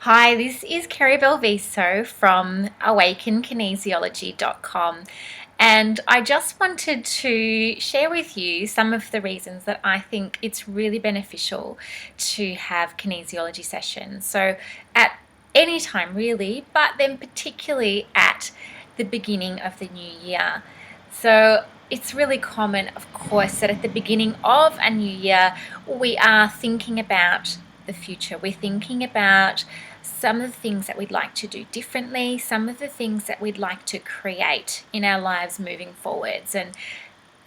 Hi, this is Kerry from Awaken and I just wanted to share with you some of the reasons that I think it's really beneficial to have kinesiology sessions. So at any time really, but then particularly at the beginning of the new year. So it's really common, of course, that at the beginning of a new year, we are thinking about the future. We're thinking about some of the things that we'd like to do differently, some of the things that we'd like to create in our lives moving forwards, and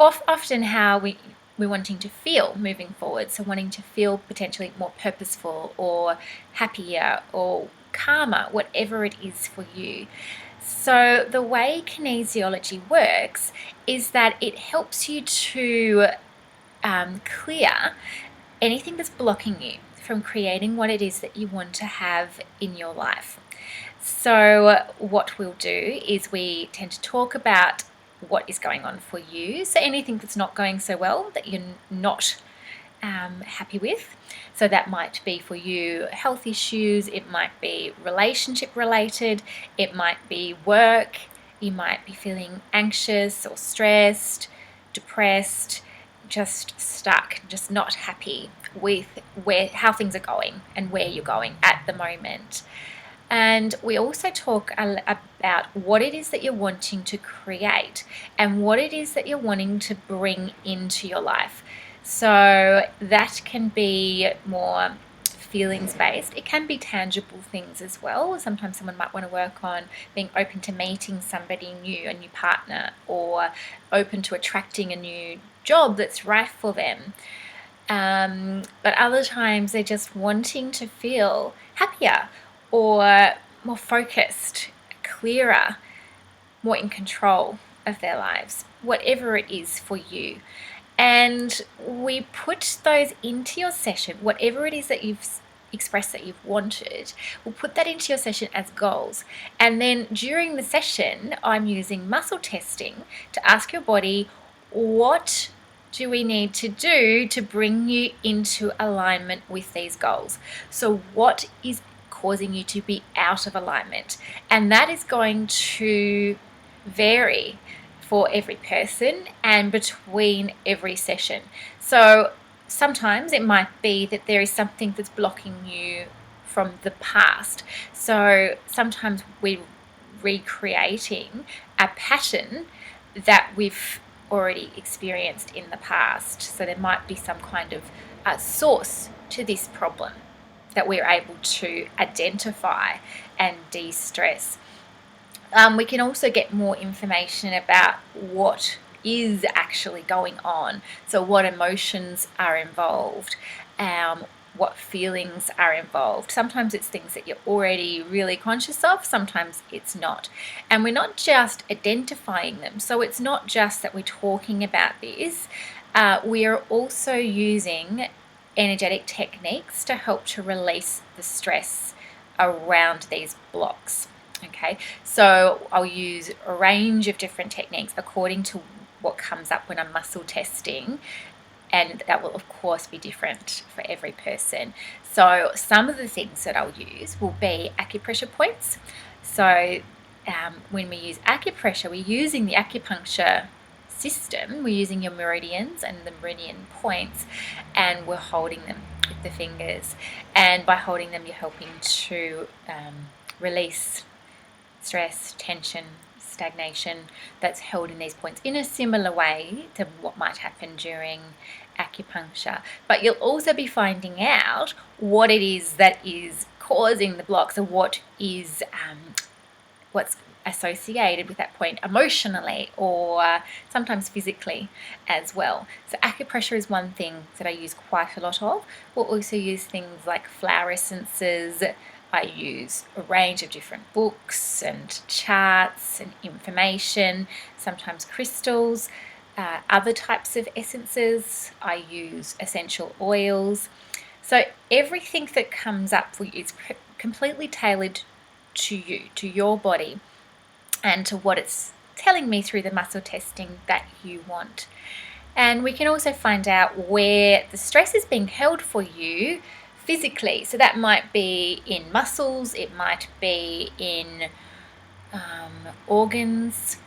often how we're wanting to feel moving forward. So wanting to feel potentially more purposeful or happier or calmer, whatever it is for you. So the way kinesiology works is that it helps you to clear anything that's blocking you from creating what it is that you want to have in your life. So what we'll do is we tend to talk about what is going on for you. So anything that's not going so well, that you're not happy with. So that might be for you health issues, it might be relationship related, it might be work, you might be feeling anxious or stressed, depressed, just stuck, just not happy with how things are going and where you're going at the moment. And we also talk about what it is that you're wanting to create and what it is that you're wanting to bring into your life. So that can be more feelings based. It can be tangible things as well. Sometimes someone might want to work on being open to meeting somebody new, a new partner, or open to attracting a new job that's right for them. But other times they're just wanting to feel happier or more focused, clearer, more in control of their lives, whatever it is for you. And we put those into your session, whatever it is that you've expressed that you've wanted, we'll put that into your session as goals. And then during the session, I'm using muscle testing to ask your body, what do we need to do to bring you into alignment with these goals? So what is causing you to be out of alignment? And that is going to vary for every person and between every session. So sometimes it might be that there is something that's blocking you from the past. So sometimes we're recreating a pattern that we've already experienced in the past. So there might be some kind of source to this problem that we're able to identify and de-stress. We can also get more information about what is actually going on. So what emotions are involved, what feelings are involved. Sometimes it's things that you're already really conscious of, sometimes it's not. And we're not just identifying them. So it's not just that we're talking about this. We are also using energetic techniques to help to release the stress around these blocks. Okay, so I'll use a range of different techniques according to what comes up when I'm muscle testing, and that will of course be different for every person. So some of the things that I'll use will be acupressure points. So when we use acupressure, we're using the acupuncture system, we're using your meridians and the meridian points, and we're holding them with the fingers, and by holding them you're helping to release stress, tension, stagnation that's held in these points in a similar way to what might happen during acupuncture. But you'll also be finding out what it is that is causing the blocks, or what is what's associated with that point emotionally or sometimes physically as well. So acupressure is one thing that I use quite a lot of. We'll also use things like flower essences. I use a range of different books and charts and information, sometimes crystals, other types of essences. I use essential oils. So everything that comes up for you is completely tailored to you, to your body, and to what it's telling me through the muscle testing that you want. And we can also find out where the stress is being held for you physically. So that might be in muscles, it might be in organs,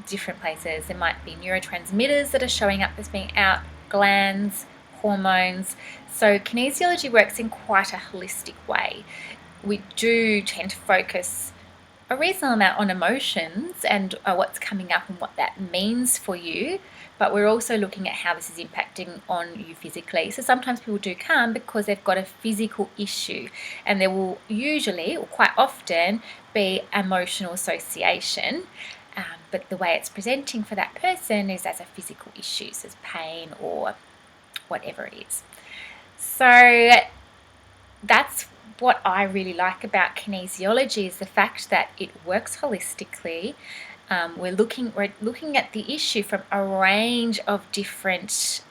different places. There might be neurotransmitters that are showing up as being out, glands, hormones. So kinesiology works in quite a holistic way. We do tend to focus a reasonable amount on emotions and what's coming up and what that means for you, but we're also looking at how this is impacting on you physically. So sometimes people do come because they've got a physical issue, and there will usually, or quite often, be emotional association, but the way it's presenting for that person is as a physical issue, so as pain or whatever it is. So that's what I really like about kinesiology, is the fact that it works holistically. We're looking at the issue from a range of different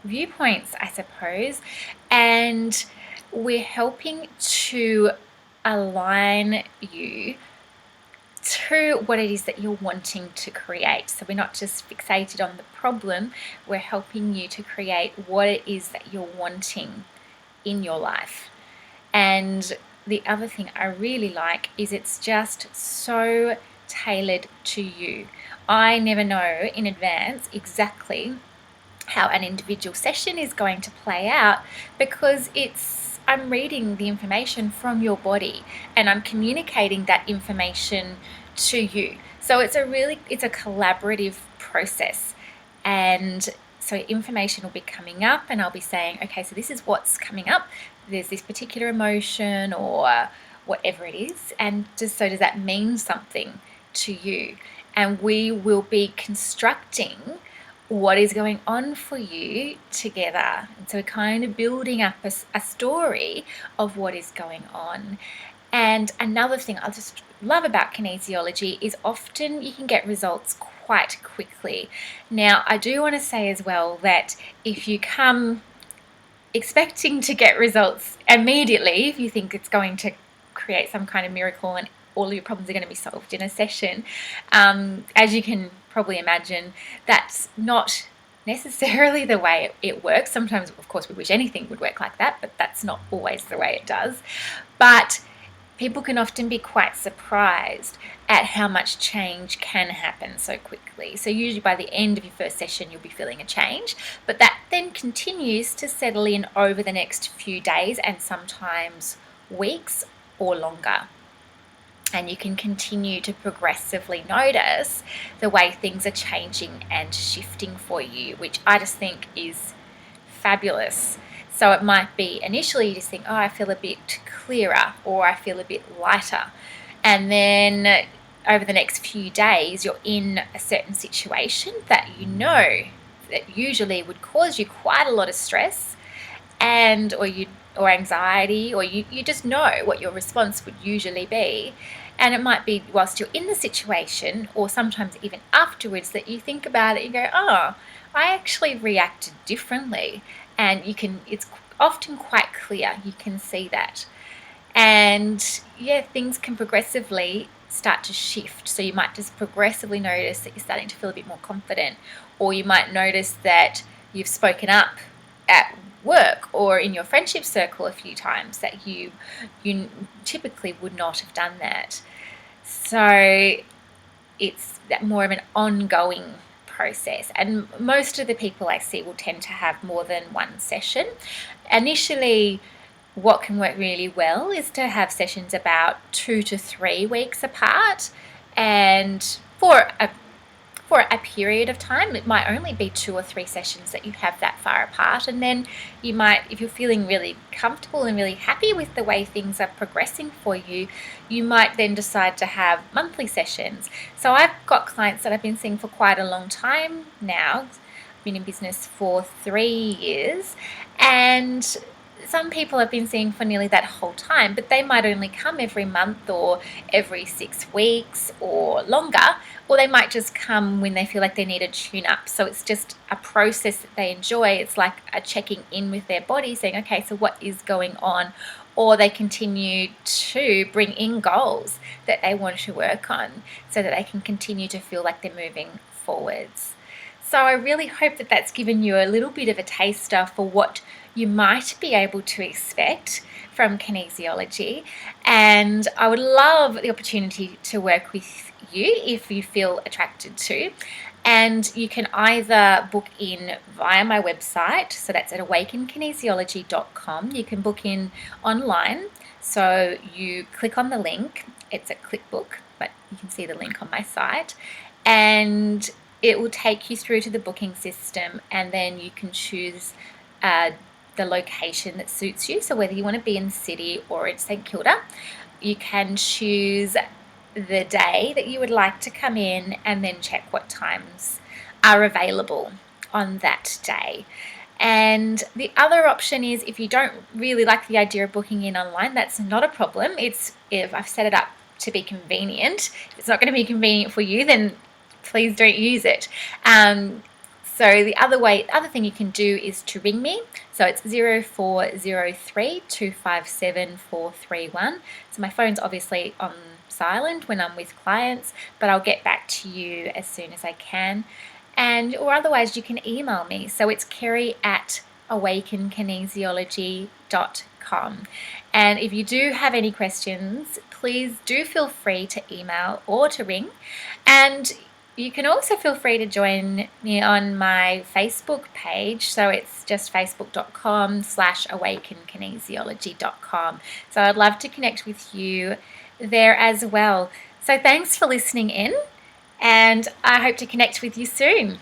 viewpoints, I suppose, and we're helping to align you to what it is that you're wanting to create. So we're not just fixated on the problem, we're helping you to create what it is that you're wanting in your life. And the other thing I really like is it's just so tailored to you. I never know in advance exactly how an individual session is going to play out, because I'm reading the information from your body and I'm communicating that information to you. So it's a collaborative process. And so information will be coming up and I'll be saying, okay, so this is what's coming up. There's this particular emotion or whatever it is. And just so does that mean something to you? And we will be constructing what is going on for you together. And so we're kind of building up a story of what is going on. And another thing I just love about kinesiology is often you can get results quite quickly. Now, I do want to say as well that if you come expecting to get results immediately, if you think it's going to create some kind of miracle and all your problems are going to be solved in a session, as you can probably imagine, that's not necessarily the way it works. Sometimes, of course, we wish anything would work like that, but that's not always the way it does. But people can often be quite surprised at how much change can happen so quickly. So usually by the end of your first session, you'll be feeling a change, but that then continues to settle in over the next few days and sometimes weeks or longer. And you can continue to progressively notice the way things are changing and shifting for you, which I just think is fabulous. So it might be initially you just think, oh, I feel a bit clearer or I feel a bit lighter. And then over the next few days, you're in a certain situation that you know that usually would cause you quite a lot of stress or anxiety, or you just know what your response would usually be. And it might be whilst you're in the situation, or sometimes even afterwards, that you think about it and go, oh, I actually reacted differently. And it's often quite clear, you can see that. And yeah, things can progressively start to shift. So you might just progressively notice that you're starting to feel a bit more confident, or you might notice that you've spoken up at work or in your friendship circle a few times that you typically would not have done that. So it's that more of an ongoing process, and most of the people I see will tend to have more than one session. Initially, what can work really well is to have sessions about 2 to 3 weeks apart, and for a period of time, it might only be 2 or 3 sessions that you have that far apart. And then you might, if you're feeling really comfortable and really happy with the way things are progressing for you, you might then decide to have monthly sessions. So I've got clients that I've been seeing for quite a long time now. I've been in business for 3 years, and some people have been seeing for nearly that whole time, but they might only come every month or every 6 weeks or longer, or they might just come when they feel like they need a tune-up. So it's just a process that they enjoy. It's like a checking in with their body, saying, okay, so what is going on? Or they continue to bring in goals that they want to work on so that they can continue to feel like they're moving forwards. So I really hope that that's given you a little bit of a taster for what you might be able to expect from kinesiology. And I would love the opportunity to work with you if you feel attracted to. And you can either book in via my website, so that's at awakenkinesiology.com. You can book in online, so you click on the link. It's a clickbook, but you can see the link on my site, and it will take you through to the booking system, and then you can choose the location that suits you. So whether you want to be in the city or in St Kilda, you can choose the day that you would like to come in and then check what times are available on that day. And the other option is, if you don't really like the idea of booking in online, that's not a problem. If I've set it up to be convenient. If it's not going to be convenient for you, then please don't use it. So the other thing you can do is to ring me. So it's 0403 257 431. So my phone's obviously on silent when I'm with clients, but I'll get back to you as soon as I can. Or otherwise you can email me. So it's Kerry at awakenkinesiology.com. And if you do have any questions, please do feel free to email or to ring. And you can also feel free to join me on my Facebook page. So it's just facebook.com/awakenkinesiology.com. So I'd love to connect with you there as well. So thanks for listening in, and I hope to connect with you soon.